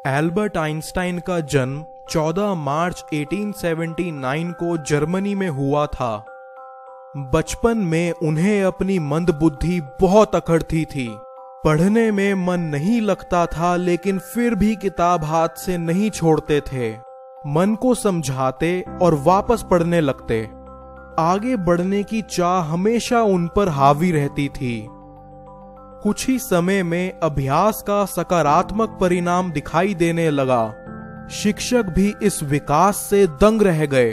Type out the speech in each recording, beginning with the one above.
Albert Einstein का जन्म 14 मार्च 1879 को जर्मनी में हुआ था। बचपन में उन्हें अपनी मंदबुद्धि बहुत अकड़ती थी। पढ़ने में मन नहीं लगता था, लेकिन फिर भी किताब हाथ से नहीं छोड़ते थे। मन को समझाते और वापस पढ़ने लगते। आगे बढ़ने की चाह हमेशा उन पर हावी रहती थी। कुछ ही समय में अभ्यास का सकारात्मक परिणाम दिखाई देने लगा। शिक्षक भी इस विकास से दंग रह गए।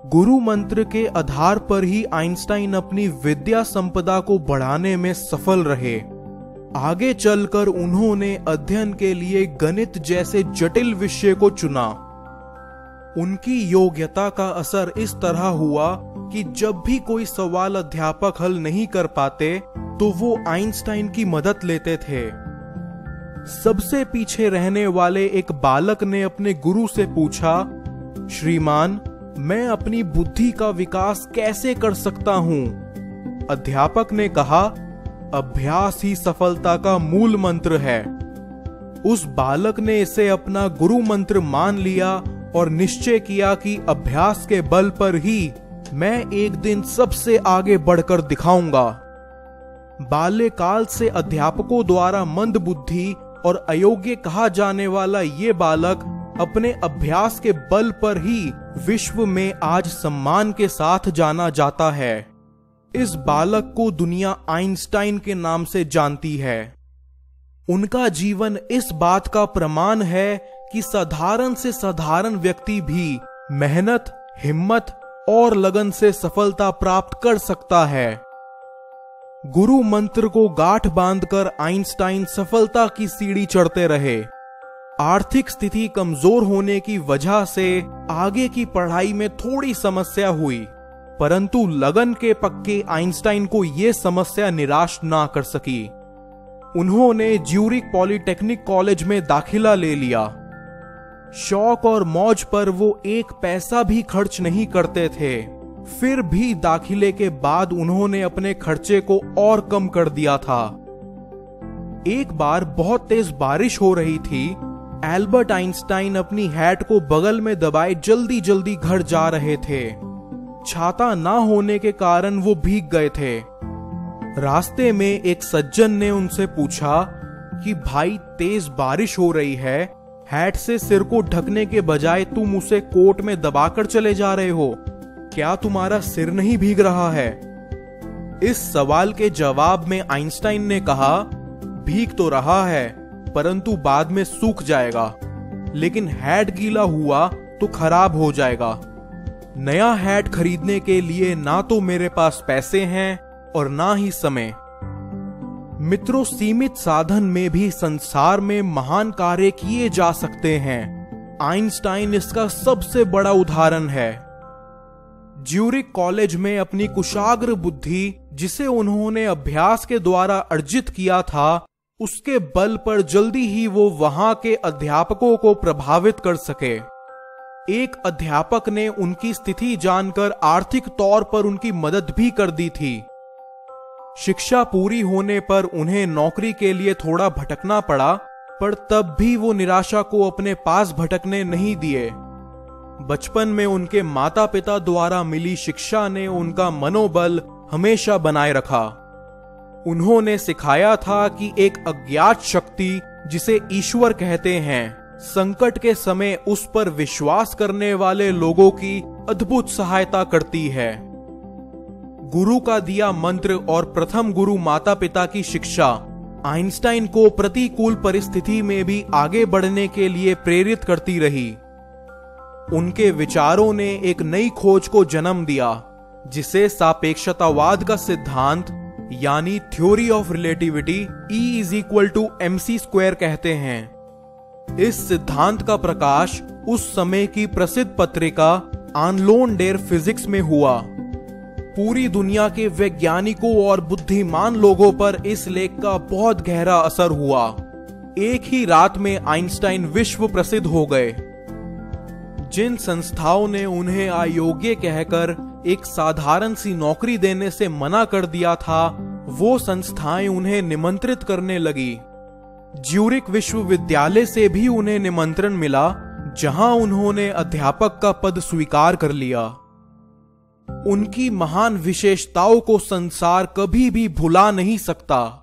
गुरु मंत्र के आधार पर ही आइंस्टाइन अपनी विद्या संपदा को बढ़ाने में सफल रहे। आगे चलकर उन्होंने अध्ययन के लिए गणित जैसे जटिल विषय को चुना। उनकी योग्यता का असर इस तरह हुआ कि जब भी कोई सवाल अध्यापक हल नहीं कर पाते तो वो आइंस्टाइन की मदद लेते थे। सबसे पीछे रहने वाले एक बालक ने अपने गुरु से पूछा, श्रीमान, मैं अपनी बुद्धि का विकास कैसे कर सकता हूं? अध्यापक ने कहा, अभ्यास ही सफलता का मूल मंत्र है। उस बालक ने इसे अपना गुरु मंत्र मान लिया और निश्चय किया कि अभ्यास के बल पर ही मैं एक दिन सबसे आगे बढ़कर दिखाऊंगा। बाल्यकाल से अध्यापकों द्वारा मंदबुद्धि और अयोग्य कहा जाने वाला ये बालक अपने अभ्यास के बल पर ही विश्व में आज सम्मान के साथ जाना जाता है। इस बालक को दुनिया आइंस्टाइन के नाम से जानती है। उनका जीवन इस बात का प्रमाण है कि साधारण से साधारण व्यक्ति भी मेहनत, हिम्मत और लगन से सफलता प्राप्त कर सकता है। गुरु मंत्र को गांठ बांधकर आइंस्टाइन सफलता की सीढ़ी चढ़ते रहे। आर्थिक स्थिति कमजोर होने की वजह से आगे की पढ़ाई में थोड़ी समस्या हुई, परंतु लगन के पक्के आइंस्टाइन को यह समस्या निराश ना कर सकी। उन्होंने ज्यूरिक पॉलिटेक्निक कॉलेज में दाखिला ले लिया। शौक और मौज पर वो एक पैसा भी खर्च नहीं करते थे। फिर भी दाखिले के बाद उन्होंने अपने खर्चे को और कम कर दिया था। एक बार बहुत तेज बारिश हो रही थी। एल्बर्ट आइंस्टाइन अपनी हैट को बगल में दबाए जल्दी जल्दी घर जा रहे थे। छाता ना होने के कारण वो भीग गए थे। रास्ते में एक सज्जन ने उनसे पूछा कि भाई, तेज बारिश हो रही है, हैट से सिर को ढकने के बजाय तुम उसे कोट में दबाकर चले जा रहे हो, क्या तुम्हारा सिर नहीं भीग रहा है? इस सवाल के जवाब में आइंस्टाइन ने कहा, भीग तो रहा है, परंतु बाद में सूख जाएगा, लेकिन हैट गीला हुआ तो खराब हो जाएगा। नया हैट खरीदने के लिए ना तो मेरे पास पैसे हैं और ना ही समय। मित्रों, सीमित साधन में भी संसार में महान कार्य किए जा सकते हैं। आइंस्टाइन इसका सबसे बड़ा उदाहरण है। ज्यूरिक कॉलेज में अपनी कुशाग्र बुद्धि, जिसे उन्होंने अभ्यास के द्वारा अर्जित किया था, उसके बल पर जल्दी ही वो वहां के अध्यापकों को प्रभावित कर सके। एक अध्यापक ने उनकी स्थिति जानकर आर्थिक तौर पर उनकी मदद भी कर दी थी। शिक्षा पूरी होने पर उन्हें नौकरी के लिए थोड़ा भटकना पड़ा, पर तब भी वो निराशा को अपने पास भटकने नहीं दिए। बचपन में उनके माता पिता द्वारा मिली शिक्षा ने उनका मनोबल हमेशा बनाए रखा। उन्होंने सिखाया था कि एक अज्ञात शक्ति, जिसे ईश्वर कहते हैं, संकट के समय उस पर विश्वास करने वाले लोगों की अद्भुत सहायता करती है। गुरु का दिया मंत्र और प्रथम गुरु माता पिता की शिक्षा आइंस्टाइन को प्रतिकूल परिस्थिति में भी आगे बढ़ने के लिए प्रेरित करती रही। उनके विचारों ने एक नई खोज को जन्म दिया, जिसे सापेक्षतावाद का सिद्धांत यानी थ्योरी ऑफ रिलेटिविटी E=mc² कहते हैं। इस सिद्धांत का प्रकाश उस समय की प्रसिद्ध पत्रिका आनलोन डेर फिजिक्स में हुआ। पूरी दुनिया के वैज्ञानिकों और बुद्धिमान लोगों पर इस लेख का बहुत गहरा असर हुआ। एक ही रात में आइंस्टाइन विश्व प्रसिद्ध हो गए। जिन संस्थाओं ने उन्हें अयोग्य कहकर एक साधारण सी नौकरी देने से मना कर दिया था, वो संस्थाएं उन्हें निमंत्रित करने लगी। ज्यूरिक विश्वविद्यालय से भी उन्हें निमंत्रण मिला, जहां उन्होंने अध्यापक का पद स्वीकार कर लिया। उनकी महान विशेषताओं को संसार कभी भी भुला नहीं सकता।